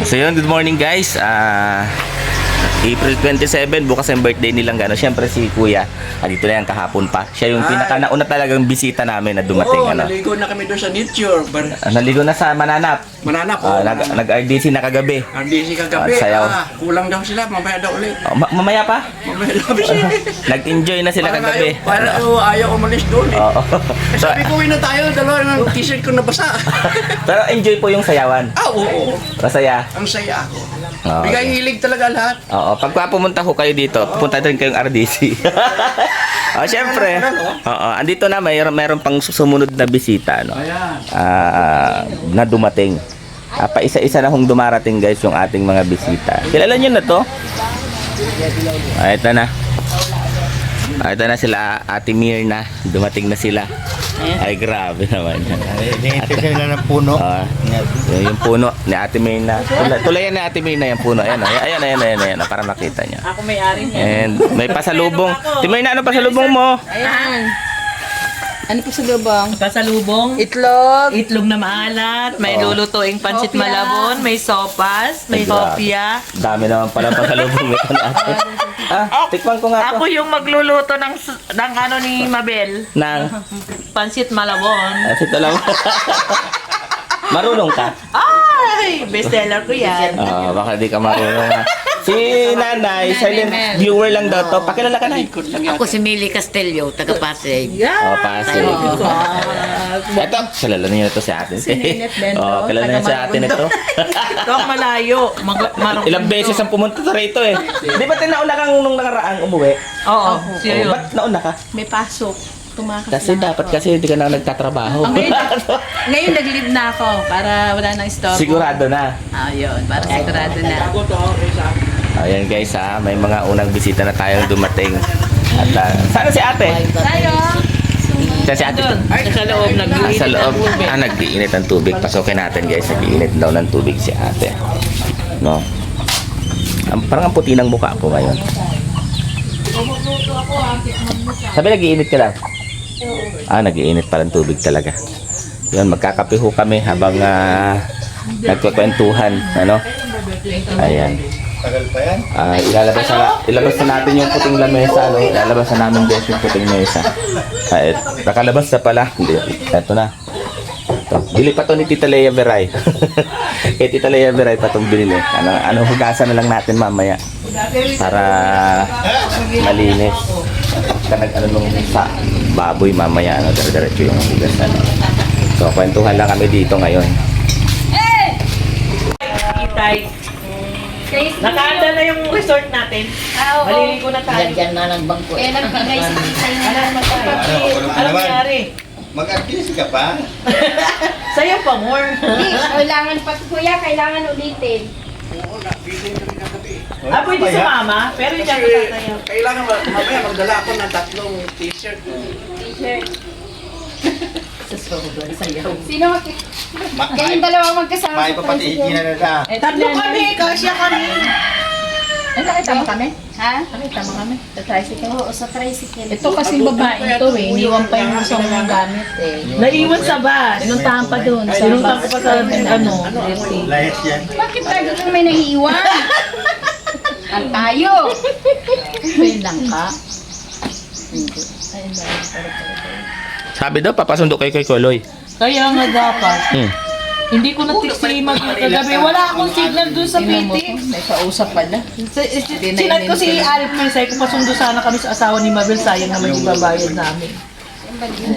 So yun, good morning guys. April 27, bukas ang birthday nilang gano. Siyempre si Kuya, dito na yan kahapon pa. Siya yung pinaka-nauna talagang bisita namin na dumating. Oo, naligo na kami doon sa nature. Naligo na sa Mananap. Mananap, oo. Nag-RDC na kagabi. RDC kagabi. Sayaw. Kulang daw sila, mamaya daw ulit. Mamaya pa? Mamaya daw sila. Nag-enjoy na sila kagabi. Ayaw umalis doon eh. Oo. Sabi ko, uwi na tayo, dalawa ng t-shirt ko nabasa. Pero enjoy po yung sayawan. Oo. Masaya. Ang saya ako. Oo. Bigay hilig talaga lahat. Oo, pagka pumunta ko kayo dito, pupunta din kayong RDC. Syempre. Oo, andito na mayroon pang sumunod na bisita, no. Na dumating. Pa isa-isa na hong dumarating guys yung ating mga bisita. Kilala niyo na to? Ito na. Ito na sila, Ate Mirna. Dumating na sila. Ay, grabe naman. Hinihintay sila ng puno. Yung puno ni Ate Mirna. Tulayan ni Ate Mirna yung puno. Ayan, para makita niya. Ako may-ari niya. And may pasalubong. Ate Mirna, ano pasalubong mo? Ayan. Ano po sa lubong? Pasalubong. Itlog. Itlog na maalat, may lulutuing pansit Kopya. malabon, may sopas, may Ay, grabe. kopya. Dami naman pala pasalubong ito natin. Tikman ko nga Ako to. yung magluluto ng ano ni Mabel, Nang, pansit malabon. ito lang. Marunong ka? Ay, bestseller ko yan. Baka di ka marunong. Si Nanay, silent viewer lang daw to. Pakilala ka na. Ako si Millie Castillo, taga Pasig. Pasig. Ito, kilala niyo na to si atin. Kilala niyo si atin ito. Ito ang malayo. Ilang beses ang pumunta sa rito eh. Di ba nauna kang nung nakaraang umuwi? Oo, siya yun. Ba't nauna ka? May pasok. Tumakas Kasi na dapat ako. kasi hindi ka na nagtatrabaho. Ngayon nag-leave na ako para wala nang store. Sigurado na. Yun. Para sigurado na. Ayan guys may mga unang bisita na tayong dumating. At sana si ate? Tayo. Sana si ate? Sa loob, Sa loob. Nag-iinit ang tubig. Pasokin natin guys. Nag-iinit daw ng tubig si ate. No? Parang ang puti ng mukha ko ngayon. Sabi nag-iinit ka lang? Nag-iinit pala ng tubig talaga. Yun, magkakape ho kami habang nagkukwentuhan. Ano? Ayan. Tagal pa yan. Ilalabas na natin yung puting lamesa. No? Ilalabas na namin guys yung puting mesa. Nakalabas na pala. Ito na. Ito. Bili pa to ni Tita Lea Veray. Kay Tita Lea Veray pa itong binili. Ano, hugasan na lang natin mamaya. Para malinis. Ano nung sa baboy mamaya. Diretso yung hugasan. So, kwentuhan lang kami dito ngayon. Itay. Nakaanda na yung resort natin. Maliligo na tayo. Diyan na ng bangko. Ano nangyari? Mag-artist ka pa? Sa'yo pa more. Kailangan pa, kuya, kailangan ulitin. Pwede sumama, pero hindi ako tatayo. Kailangan mamaya magdala ako ng 3 t-shirt. Sino Kayong dalawa magkasama May papatihin na na. Tatlo kami, kasya kami. Ay, nakita mo kami? Ha? Nakita mo kami? Sa tricycle? Oo, sa tricycle. Ito kasi babae ito eh. Iniwan pa yung isang gamit eh. Naiwan sa bus. Pinuntahan pa doon. Sinuntan ko pa sa Layas yan. Bakit lagi kang may naiiwan? Ang tayo. May langka. Sabi daw, papasundo kayo kay Koloy. Kaya nga dapat. Hindi ko na-tiksi kagabi. Wala akong signal doon sa meeting. May kausap pala. Sinat ko si Alip Mersay kung pasundo sana kami sa asawa ni Mabel. Sayang naman yung babayad namin.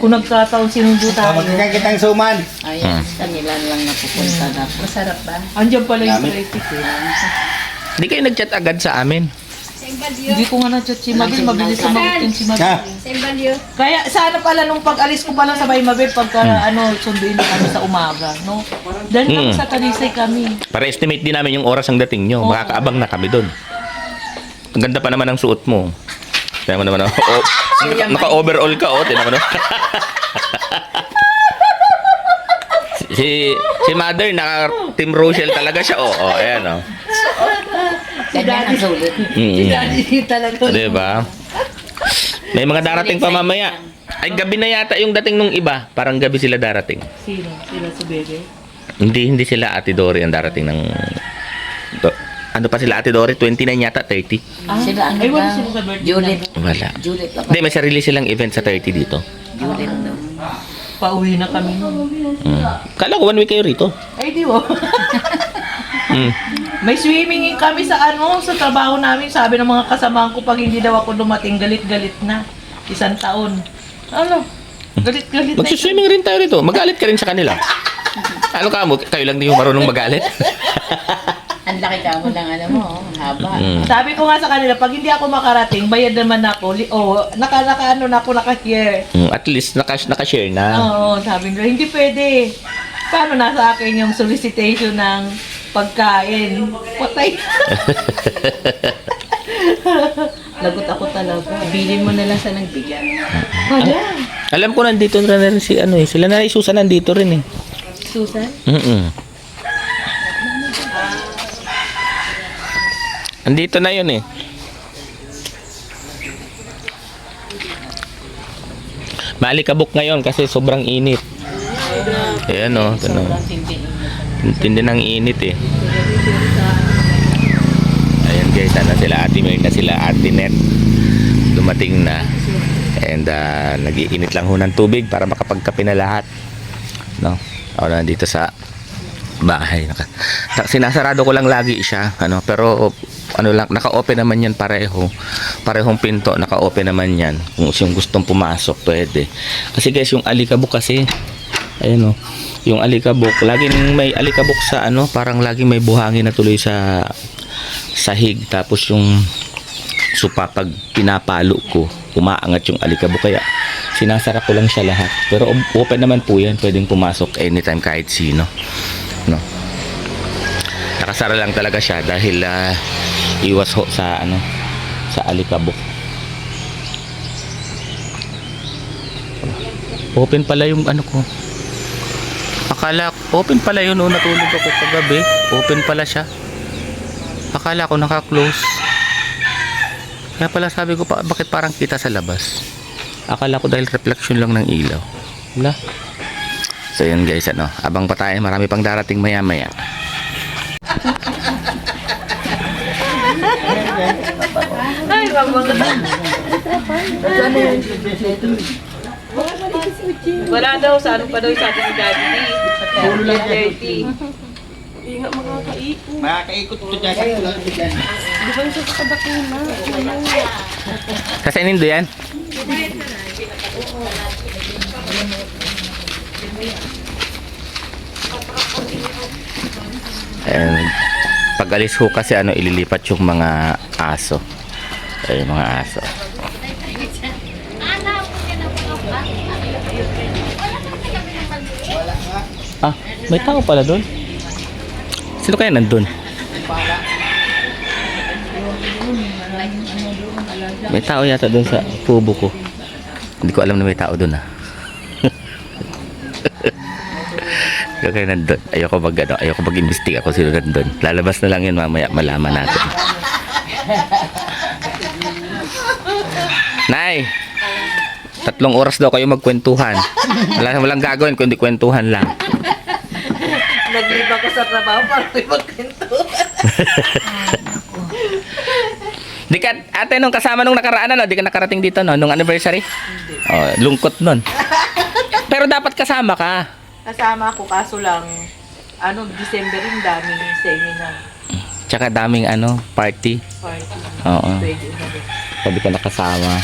Kung nagkataon sinundo tayo. Magkakain kitang suman. Ayan, kanila lang napupunta na. Masarap ba? Andiyan pala yung traffic. Hindi kayo nag-chat agad sa amin. Hindi ko nga na-chat si Mabel. Mabilis sumagutin si Mabel. Sa Imbalyo. Kaya sana pala nung pag-alis ko pala sa Bay Mabel pagka sunduin na kami sa umaga, no? Dahil kami sa Talisay kami. Para estimate din namin yung oras ang dating nyo. Makakaabang na kami doon. Ang ganda pa naman ang suot mo. Tingnan mo naman. Naka-overall ka, tingnan mo naman. Si Mother, naka-Team Rochelle talaga siya. Ayan, Ganyan ang sulit. Si Daddy talaga. Diba? May mga darating pa mamaya. Ay, gabi na yata yung dating nung iba. Parang gabi sila darating. Sino? Sila sa Bebe? Hindi sila Ate Dory ang darating ng Ano pa sila, Ate Dory? 29 yata, 30? Sila ano Ay, wala ba? sila sa birthday. Juliet. Wala. Juliet ako. Hindi, may sarili silang event sa 30 dito. Juliet daw. Pauwi na kami nun. Kala ko 1 week kayo rito. Ay, di ba? Mm. May swimming kami sa sa trabaho namin. Sabi ng mga kasamahan ko, pag hindi daw ako dumating, galit-galit na. 1 taon. Ano? Galit-galit na. Magsiswimming rin tayo rito. Magalit ka rin sa kanila. Ano ka mo? Kayo lang din yung marunong magalit. Ang laki ka mo lang, mo, haba. Sabi ko nga sa kanila, pag hindi ako makarating, bayad naman ako. Naka-ano na ako, naka-share. At least nakashare na. Oo, sabi nila, hindi pwede. Paano nasa akin yung solicitation ng pagkain? Patay. Lagot ako talaga. Bilin mo na lang sa nagbigyan. Wala. Alam ko nandito na rin si sila na Susan nandito rin eh. Susan? Andito na yun eh. Maalikabok ngayon kasi sobrang init. Ayan o. Tindi ng init eh. Ayan guys, ano sila Ate Mer na sila Ate Net. Dumating na. And nag-iinit lang ho ng tubig para makapagkape na lahat. No? Ako na dito sa bahay. Sinasarado ko lang lagi siya. Pero lang, naka-open naman yan pareho. Parehong pinto, naka-open naman yan. Kung yung gustong pumasok, pwede. Kasi guys, yung alikabok kasi, ayan o, yung alikabok, laging may alikabok sa parang laging may buhangin na tuloy sa sahig. Tapos yung supa, pag pinapalo ko, umaangat yung alikabok. Kaya sinasara ko lang siya lahat. Pero open naman po yan, pwedeng pumasok anytime kahit sino. No. Nakasara lang talaga siya dahil iwas ho sa sa alikabok. Open pala yung ko. Akala open pala yun nung natulog ako kagabi. Open pala siya. Akala ko naka-close. Kaya pala sabi ko pa, bakit parang kita sa labas? Akala ko dahil reflection lang ng ilaw. Wala. So yun guys, abang pa tayo, marami pang darating maya-maya. Ay, wala daw, sa pa daw yung sabi ni Daddy D. Sa 30. Hindi nga makakaipon. Makakaikot ito dyan. Dyan. Di ba yung sa bakuna? Kasainin do yan? And pag alis ho kasi ililipat yung mga aso. Ay, mga aso. Ah, may tao pala doon. Sino kaya nandun? May tao yata doon sa kubo ko. Hindi ko alam na may tao doon Kaya nandun. Ayoko mag-imbestiga kung sino nandun. Lalabas na lang yun mamaya, malaman natin. Nay! 3 oras daw kayo magkwentuhan. Walang gagawin kundi kwentuhan lang. Nagliba ko sa trabaho para may magkwentuhan. Di ka, ate, nung kasama nung nakaraan, di ka nakarating dito, nung anniversary? Oh, lungkot nun. Pero dapat kasama ka. Kasama ako, kaso lang, December yung daming seminar. Tsaka daming party. Party. Oo. Pwede na rin. Sabi ka nakasama.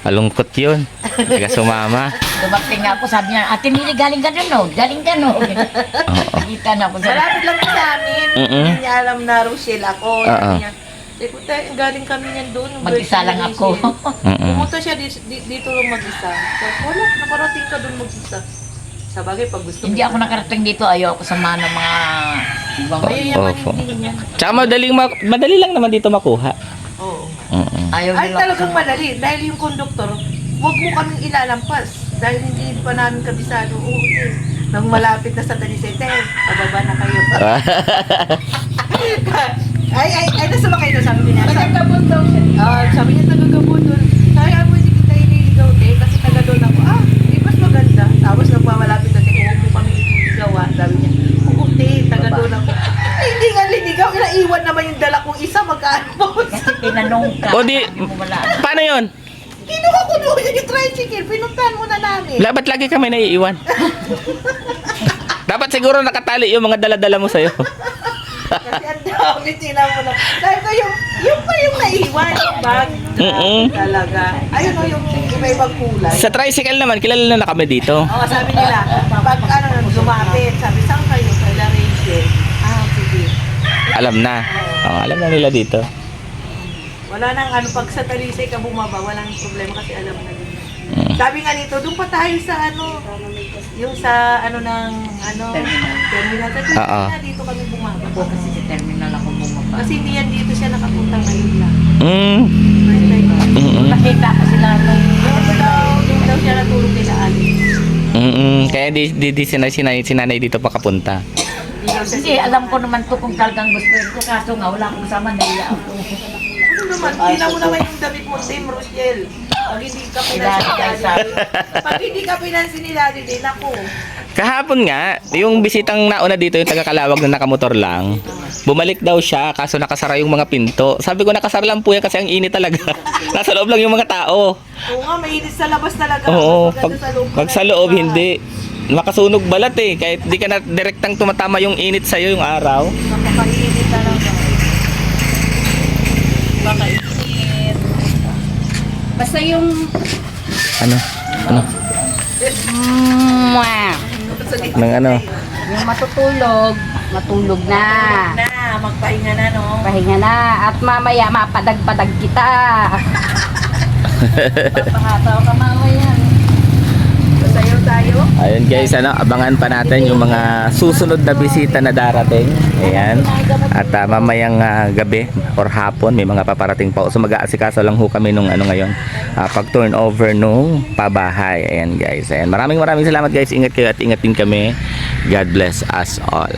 Malungkot yun. Hindi ka sumama. Dumating nga ako, sabi niya, Ate Mili, galing ka doon, no? Galing ka, no? Oo. Kita na ako sa... Malapit lang sa amin. Hindi niya alam na Rochelle ako. Sabi niya, galing kami niyan doon. Mag-isa lang ako. Pumunta siya dito lang mag-isa. So, wala, nakarating ka doon mag-isa. Sa bagay, pag gusto Hindi ako nakarating dito, ayaw ako sama ng mga ibang... Mayayaman Opo. hindi niya. Tsaka madali lang naman dito makuha. Oo. Ayaw Ay, nila talagang madali. Dahil yung konduktor, huwag mo kaming ilalampas. Dahil hindi pa namin kabisado. Oo, okay. Nang malapit na sa Tanisete, pababa na kayo. ay, nasa kayo na sabi niya. Tagagabon daw siya. Sabi niya, tagagabon doon. Kaya mo hindi kita ililigaw, kasi taga doon ako. Di mas maganda. Tapos nang malapit na huwag mo kami ililigaw, sabi niya. Oo, taga doon ako. Ay, hindi nga liligaw. Naiwan naman Tanong ka. O di, Wala. paano yun? Kinuha ko doon yung tricycle, pinuntahan muna namin. Ba't lagi kami naiiwan? Dapat siguro nakatali yung mga dala-dala mo sa'yo. Kasi ang dami sila mo na. Sabi ko yung pa yung naiwan, yung bag. Talaga. Ayun o yung iba-ibang kulay. Sa tricycle naman, kilala na kami dito. Oo, sabi nila, pag lumapit, sabi, saan kayo? Kaila Rachel. Ah, sige. Alam na. Alam na nila dito. Wala nang pag sa Talisay ka bumaba, walang problema kasi alam na din. Sabi nga nito, doon pa tayo sa yung sa terminal. Sabi Oo. na dito kami bumaba. Kasi sa terminal ako bumaba. Kasi hindi yan dito siya nakapunta ngayon lang. Mm. First time. Nakita ko sila nung Doon daw siya natulog nila Ali. Kaya di sinanay dito pa kapunta. Kasi alam ko naman to kung talagang gusto ko. Kaso nga, wala akong kasama nila ako. Ano naman, tingnan mo naman yung damit mo, Tim Rochelle. Pag hindi ka pinansin pag hindi ka pinansin nila, din ako. Kahapon nga, yung bisitang nauna dito, yung taga-Kalawag na nakamotor lang, bumalik daw siya, kaso nakasara yung mga pinto. Sabi ko, nakasara lang po yan kasi ang init talaga. Nasa loob lang yung mga tao. Oo nga, mainit sa labas talaga. Oo, Pag pag sa loob, hindi. Makasunog balat eh. Kahit di ka na direktang tumatama yung init sa'yo yung araw. Napakainit talaga. Baka init. Basta yung Ano? mwah, Nang ano? yung matutulog, matulog na. Na, magpahinga na, no? Pahinga na. At mamaya mapadag-padag kita. Papahataw ka mamaya. Sayaw tayo. Ayun guys, abangan pa natin yung mga susunod na bisita na darating. Ayan. At mamayang gabi or hapon may mga paparating pa. So mag-aasikaso lang ho kami nung ngayon. Pag turnover nung pabahay. Ayan guys. Ayan. Maraming salamat guys. Ingat kayo at ingat din kami. God bless us all.